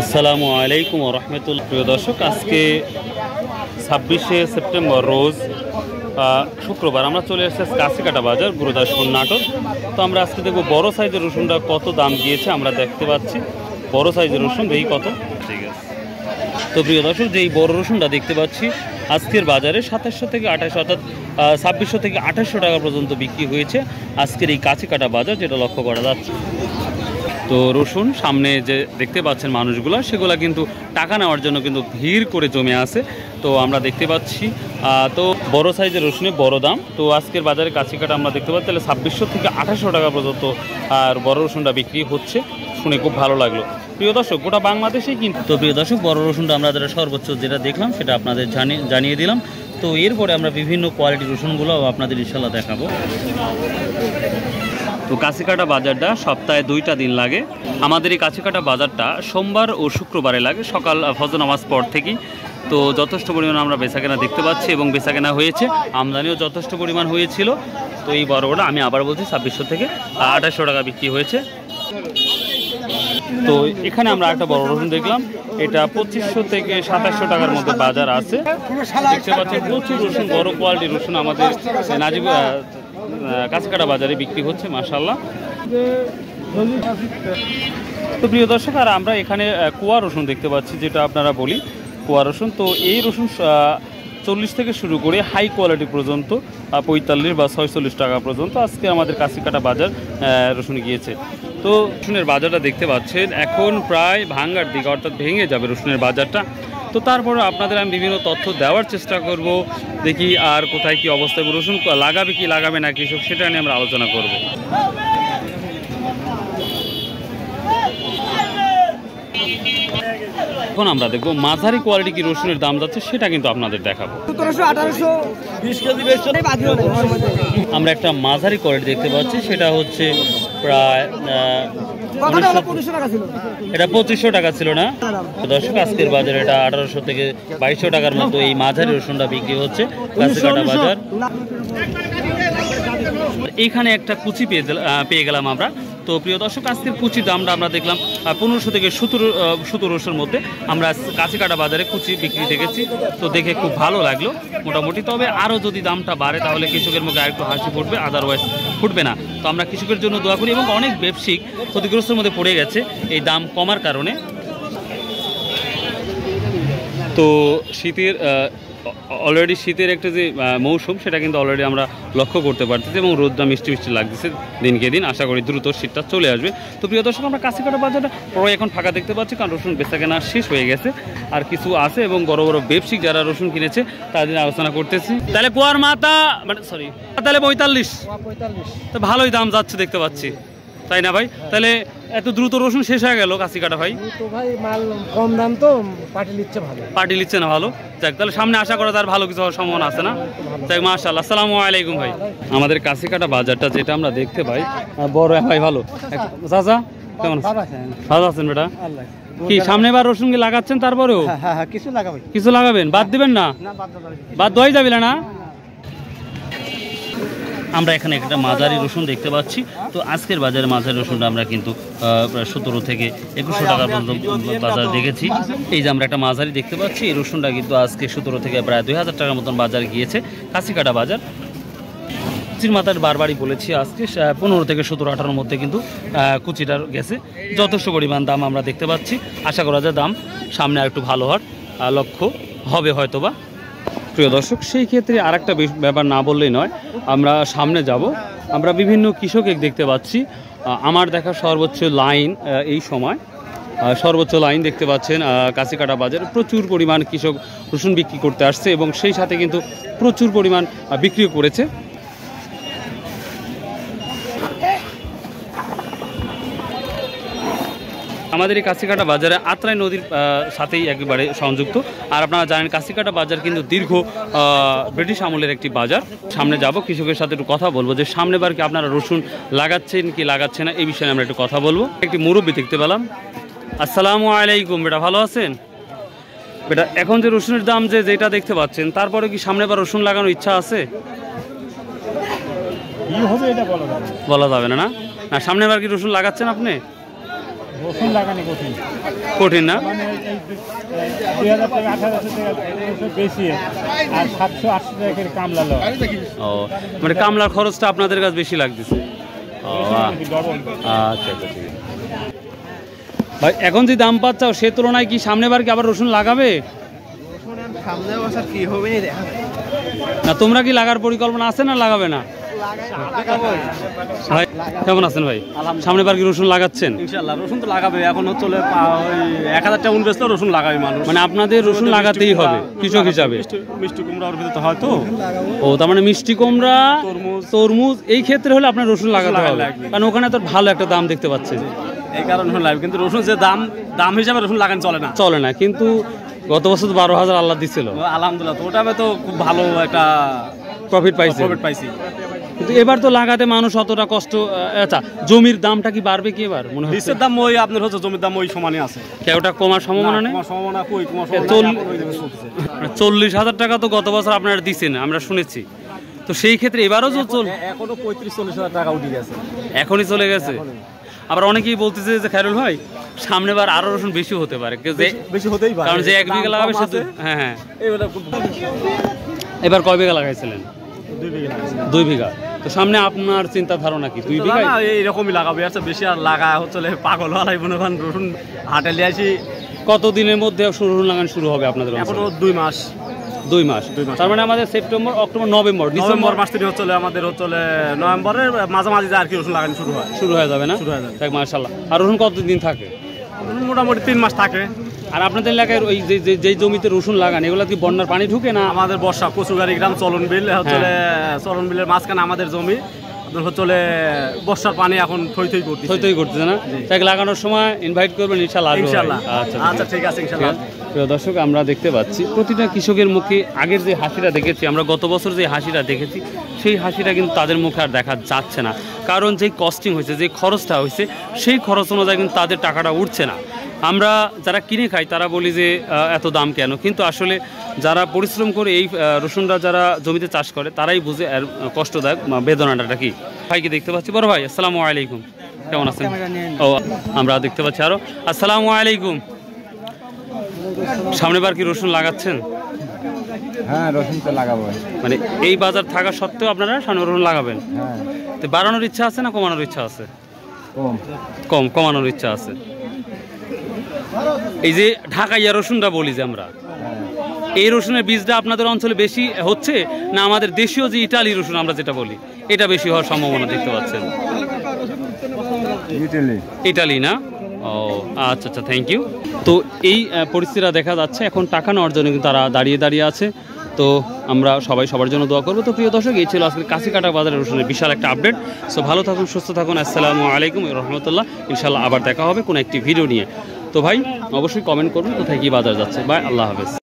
আসসালামু আলাইকুম ওয়া রাহমাতুল্লাহ। প্রিয় দর্শক, আজকে 26শে সেপ্টেম্বর রোজ শুক্রবার আমরা চলে এসেছি কাছিকাটা বাজার, গুরুদাসপুর নাটোর। তো আমরা আজকে দেখব বড় সাইজের রসুনটা কত দাম গিয়েছে। আমরা দেখতে পাচ্ছি বড় সাইজের রসুন, দেখি কত। ঠিক আছে, তো প্রিয় দর্শক, যে এই বড় রসুনটা দেখতে পাচ্ছি আজকের বাজারে 2700 থেকে 2800, অর্থাৎ 2600 থেকে 2800 টাকা পর্যন্ত বিক্রি হয়েছে আজকের এই কাছিকাটা বাজার, যেটা লক্ষ্য করা যাচ্ছে। তো রসুন সামনে যে দেখতে পাচ্ছেন মানুষগুলো, সেগুলো কিন্তু টাকা নেওয়ার জন্য কিন্তু ভিড় করে জমে আছে। তো আমরা দেখতে পাচ্ছি তো বড় সাইজের রসুনের বড় দাম। তো আজকের বাজারে কাছিকাটা আমরা দেখতে পাচ্ছি তাহলে 2600 থেকে 2800 টাকা পর্যন্ত আর বড় রসুনটা বিক্রি হচ্ছে, শুনে খুব ভালো লাগলো। প্রিয় দর্শক, গোটা বাংলাদেশেই কিন্তু। তো প্রিয় দর্শক, বড় রসুনটা আমরা সর্বোচ্চ যেটা দেখলাম সেটা আপনাদের জানিয়ে দিলাম। তো এরপরে আমরা বিভিন্ন কোয়ালিটির রসুনগুলো আপনাদের ইনশাল্লাহ দেখাবো। তো কাছিকাটা বাজারটা সপ্তাহে 2টা দিন লাগে। আমাদের এই কাছিকাটা বাজারটা সোমবার ও শুক্রবারে লাগে, সকাল ফজর নামাজ পর থেকেই। তো যথেষ্ট পরিমাণ আমরা বেচাকেনা দেখতে পাচ্ছি এবং বেচাকেনা হয়েছে, আমদানিও যথেষ্ট পরিমাণ হয়েছিল। তো এই বড়টা আমি আবার বলছি 2600 থেকে 2800 টাকা বিক্রি হয়েছে। তো এখানে আমরা একটা বড় রসুন দেখলাম, এটা 2500 থেকে 2700 টাকার মধ্যে বাজার আছে। দেখতে পাচ্ছেন প্রচুর রসুন, বড় কোয়ালিটির রসুন আমাদের কাছিকাটা বাজারে বিক্রি হচ্ছে, মাশাআল্লাহ। তো প্রিয় দর্শক, আর আমরা এখানে কুয়া রসুন দেখতে পাচ্ছি, যেটা আপনারা বলি কুয়া রসুন। তো এই রসুন 40 থেকে শুরু করে হাই কোয়ালিটি পর্যন্ত 45 বা 46 টাকা পর্যন্ত আজকে আমাদের কাছিকাটা বাজার রসুন গিয়েছে। তো রসুনের বাজারটা দেখতে পাচ্ছেন এখন প্রায় ভাঙ্গার দিকে, অর্থাৎ ভেঙে যাবে রসুনের বাজারটা। তো তারপরে আপনাদের আমি বিভিন্ন তথ্য দেওয়ার চেষ্টা করব, দেখি আর কোথায় কি অবস্থা, রসুন লাগাবে কি লাগাবে না কৃষক, সেটা নিয়ে আমরা আলোচনা করব। এখন আমরা দেখবো মাঝারি কোয়ালিটি কি রসুনের দাম যাচ্ছে, সেটা কিন্তু আপনাদের দেখাবো। আমরা একটা মাঝারি কোয়ালিটি দেখতে পাচ্ছি, সেটা হচ্ছে প্রায় এটা 2500 টাকা ছিল না দর্শক। আজকের বাজারে এটা 1800 থেকে 2200 টাকার মতো এই মাঝারি রসুনটা বিক্রি হচ্ছে কাছিকাটা বাজার। এইখানে একটা কুচি পেয়ে গেলাম আমরা। তো প্রিয় দর্শক, আজকের কুচির দামটা আমরা দেখলাম 1500 থেকে 1700-র মধ্যে আমরা কাছিকাটা বাজারে কুচি বিক্রি দেখেছি। তো দেখে খুব ভালো লাগলো মোটামুটি। তবে আরও যদি দামটা বাড়ে তাহলে কৃষকের মুখে আরেকটু হাসি ফুটবে, আদারওয়াইজ ফুটবে না। তো আমরা কৃষকের জন্য দোয়া করি, এবং অনেক ব্যবসায়িক ক্ষতিগ্রস্তের মধ্যে পড়ে গেছে এই দাম কমার কারণে। তো অলরেডি শীতের একটা যে মৌসুম, সেটা কিন্তু অলরেডি আমরা লক্ষ্য করতে পারতেছি, এবং রোদটা মিষ্টি মিষ্টি লাগতেছে দিনকে দিন। আশা করি দ্রুত শীতটা চলে আসবে। তো প্রিয় দর্শক, আমরা কাছিকাটা বাজারটা পুরো এখন ফাঁকা দেখতে পাচ্ছি, কারণ রসুন বেচাকেনা শেষ হয়ে গেছে, আর কিছু আছে এবং বড় বড় ব্যবসায়িক যারা রসুন কিনেছে তাদের আলোচনা করতেছি। তাহলে কুয়ার মাথা তাহলে 45, তো ভালোই দাম যাচ্ছে দেখতে পাচ্ছি, তাই না ভাই? তাহলে এত দ্রুত রসুন শেষ হয়ে গেল কাছিকাটা ভাই? ভাই মাল কম দাম তো পার্টি নিচ্ছে না ভালো। যাক, তাহলে সামনে আশা করা তার ভালো কিছু হওয়ার সম্ভাবনা আছে না? যাক, মাশাআল্লাহ। আসসালামু আলাইকুম ভাই। আমাদের কাছিকাটা বাজারটা যেটা আমরা দেখতে পাই বড় ভাই, ভালো চাচা কেমন ভালো আছেন বেটা? কি সামনে বার রসুন কি লাগাচ্ছেন? তারপরেও কিছু লাগাবেন, বাদ দিবেন না? বাদ দেওয়াই যাবে না। আমরা এখানে একটা মাঝারি রসুন দেখতে পাচ্ছি। তো আজকের বাজারে মাঝারি রসুনটা আমরা কিন্তু প্রায় 17 থেকে 2100 টাকা পর্যন্ত বাজার দেখেছি। এই যে আমরা একটা মাঝারি দেখতে পাচ্ছি, এই রসুনটা কিন্তু আজকে 17 থেকে প্রায় 2000 টাকার মতন বাজার গিয়েছে কাছিকাটা বাজার। কুচির মাথার বারবারই বলেছি, আজকে 15 থেকে 17-18-র মধ্যে কিন্তু কুচিটার গেছে, যথেষ্ট পরিমাণ দাম আমরা দেখতে পাচ্ছি। আশা করা যায় দাম সামনে আর একটু ভালো হওয়ার লক্ষ্য হবে হয়তোবা। প্রিয় দর্শক, সেই ক্ষেত্রে আর একটা ব্যাপার না বললেই নয়, আমরা সামনে যাব, আমরা বিভিন্ন কৃষক দেখতে পাচ্ছি। আমার দেখা সর্বোচ্চ লাইন এই সময় সর্বোচ্চ লাইন দেখতে পাচ্ছেন কাছিকাটা বাজারে। প্রচুর পরিমাণ কৃষক রসুন বিক্রি করতে আসছে, এবং সেই সাথে কিন্তু প্রচুর পরিমাণ বিক্রিও করেছে। আমাদের এই কাছিকাটা বাজারে আত্রাই নদীর সাথেই একেবারে সংযুক্ত। আর আপনারা জানেন কাছিকাটা বাজার কিন্তু দীর্ঘ ব্রিটিশ আমলের একটি বাজার। সামনে যাব, কৃষকের সাথে একটু কথা বলবো যে সামনেবার কি আপনারা রসুন লাগাচ্ছেন কি লাগাচ্ছেন না, এই বিষয়ে আমরা একটু কথা বলবো। একটি মুরব্বী দেখতে পেলাম। আসসালামু আলাইকুম বেটা, ভালো আছেন বেটা? এখন যে রসুনের দাম যেটা দেখতে পাচ্ছেন, তারপরে কি সামনেবার রসুন লাগানোর ইচ্ছা আছে? বলা যাবে না। না, সামনেবার কি রসুন লাগাচ্ছেন আপনি? রসুন লাগানো কঠিন, কঠিন না? মানে 2000 টাকা 1800 টাকা বেশি, আর 700-800 টাকার কামলা লো। ও মানে কামলার খরচটা আপনাদের কাছে বেশি লাগতেছে। ও ডবল। আচ্ছা আচ্ছা, ঠিক আছে ভাই। এখন যে দাম পাচ্ছাও সে তুলনায় কি সামনেবার কি আবার রসুন লাগাবে সামনে বছর কি হবে না দেখা যায়। না? তোমরা কি লাগার পরিকল্পনা আছে না লাগাবে না? ভাই কেমন আছেন ভাই? সামনেবার কি রসুন লাগাচ্ছেন? ইনশাআল্লাহ রসুন তো লাগাবে। এখন হচ্ছে 1000 টাকা বেচলেও রসুন লাগাবে মানুষ। মানে আপনাদের রসুন লাগাতেই হবে কৃষক হিসাবে? মিষ্টি কুমড়ার ভিতরে তো হয়তো। ও তার মানে মিষ্টি কুমড়া, তরমুজ এই ক্ষেত্রে হলে আপনার রসুন লাগাতে হবে, কারণ ওখানে তো ভালো একটা দাম দেখতে পাচ্ছেন। এই কারণে হলো কিন্তু রসুন যে দাম হিসাবে রসুন লাগানো চলে না। চলে না, কিন্তু গত বছর তো 12,000 আল্লাহ দিছিল। আলহামদুলিল্লাহ, তো ওটা তো খুব ভালো একটা প্রফিট পাইছি। কিন্তু এবার তো লাগাতে মানুষ অতটা কষ্ট। আচ্ছা, জমির দামটা কি বাড়বে কি এবার মনে হচ্ছে? বীজের দাম ওই আপনার হচ্ছে, জমির দাম ওই সমানই আছে। কেউটা কমার সম্ভাবনা নেই? 40,000 টাকা তো গত বছর আপনারা দিচ্ছেন আমরা শুনেছি, তো সেই ক্ষেত্রে এবারও এখনো 35-40 টাকা উঠে গেছে, এখনই চলে গেছে। আবার অনেকেই বলতেছে যে খায়রুল ভাই সামনেবার আরো রসুন বেশি হতে পারে, বেশি হতেই পারে, কারণ যে 1 বিঘা লাগাবে সে। হ্যাঁ, এবার কয় বিঘা লাগাইছিলেন? 2 বিঘা। তো সামনে আপনার চিন্তা ধারণা কি 2 বিঘা? এইরকমই লাগাবে, আর বেশি আর লাগা হচ্ছে পাগল হলাই মনে করেন। রসুন হাটে নিয়ে আসি। কতদিনের মধ্যে রসুন লাগানো শুরু হবে আপনাদের? এখনো 2 মাস। 2 মাস, তার মানে আমাদের সেপ্টেম্বর, অক্টোবর, নভেম্বর, ডিসেম্বর মাস থেকে হচ্ছে আমাদের হচ্ছে নভেম্বরের মাঝামাঝি আর কি রসুন লাগানো শুরু হয়ে যাবে না? শুরু হয়ে যাবে। মাশাআল্লাহ। আর রসুন কতদিন থাকে? মোটামুটি 3 মাস থাকে। আর আপনাদের এলাকায় ওই যে জমিতে রসুন লাগান এগুলো কি বন্যার পানি ঢুকে না? আমাদের বর্ষা কচুগাড়ি গ্রাম চলন বিল হচ্ছে, চলন বিলের মাঝখানে আমাদের জমি হচ্ছে বর্ষার পানি এখন থই করতেছে না? তাই লাগানোর সময় ইনভাইট করবেন ইনশাআল্লাহ। আচ্ছা ঠিক আছে ইনশাআল্লাহ। প্রিয় দর্শক, আমরা দেখতে পাচ্ছি প্রতিটা কৃষকের মুখে আগের যে হাসিটা দেখেছি আমরা, গত বছর যে হাসিটা দেখেছি সেই হাসিটা কিন্তু তাদের মুখে আর দেখা যাচ্ছে না, কারণ যেই কস্টিং হয়েছে, যে খরচটা হয়েছে সেই খরচ অনুযায়ী কিন্তু তাদের টাকাটা উঠছে না। আমরা যারা কিনে খাই তারা বলি যে এত দাম কেন, কিন্তু আসলে যারা পরিশ্রম করে এই রসুনটা যারা জমিতে চাষ করে তারাই বুঝে আর কষ্টদায়ক বেদনাটা কি। ভাইকে দেখতে পাচ্ছি, বড় ভাই আসসালামু আলাইকুম, কেমন আছেন? ও আমরা দেখতে পাচ্ছি আরো। আসসালামু আলাইকুম। সামনেবার কি রসুন লাগাচ্ছেন? হ্যাঁ, রসুন তো লাগাবো। মানে এই বাজার থাকা সত্ত্বেও আপনারা সামনে রসুন লাগাবেন? হ্যাঁ। তো বাড়ানোর ইচ্ছা আছে না কমানোর ইচ্ছা আছে? কমানোর ইচ্ছা আছে। এই যে ঢাকাইয়া রসুনটা বলি যে আমরা, এই রসুনের বীজটা আপনাদের অঞ্চলে বেশি হচ্ছে না আমাদের দেশীয় যে ইটালি রসুন আমরা যেটা বলি এটা বেশি হওয়ার সম্ভাবনা দেখতে পাচ্ছেন? ইটালি না? ও আচ্ছা আচ্ছা, থ্যাংক ইউ। তো এই পরিস্থিতিটা দেখা যাচ্ছে, এখন টাকা নেওয়ার জন্য কিন্তু তারা দাঁড়িয়ে আছে। তো আমরা সবাই সবার জন্য দোয়া করবো। তো প্রিয় দর্শক, এই ছিল আজকে কাশিকাটা বাজারের রসুনের বিশাল একটা আপডেট। সো ভালো থাকুন, সুস্থ থাকুন। আসসালামু আলাইকুম রহমতুল্লাহ। ইনশাল্লাহ আবার দেখা হবে কোনো একটি ভিডিও নিয়ে। তো ভাই অবশ্যই কমেন্ট করুন কোথায় কি বাজার যাচ্ছে। বাই, আল্লাহ হাফেজ।